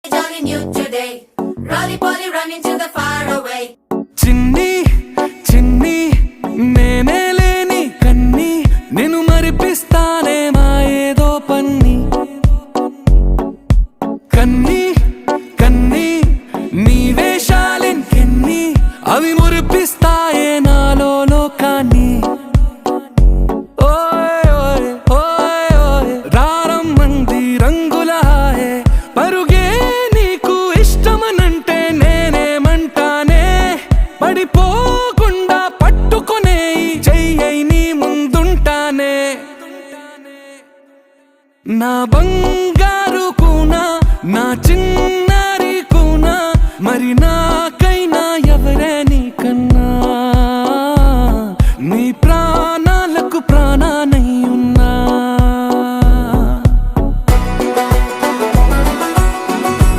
Jolly new today, Rolly Polly running to the far away. చిన్ని చిన్ని నేనే లేని కన్ని నేను మరిపిస్తానే మా ఏదో పన్ని కన్ని కన్ని నీ వేషాలెంకెన్ని అవి మురిపిస్తాయే నాలో లోకాన్ని ఓయ్ ఓయ్ ఓయ్ ఓయ్ రారమ్మంది రంగుల హాయే పరుగే నీకు ఇష్టమనంటే నేనేమంటానే పడిపోకుండా పట్టుకునే చెయ్యై నీ ముందుంటానే నా బంగారు కూనా నా చిన్నారి కూనా మరి నా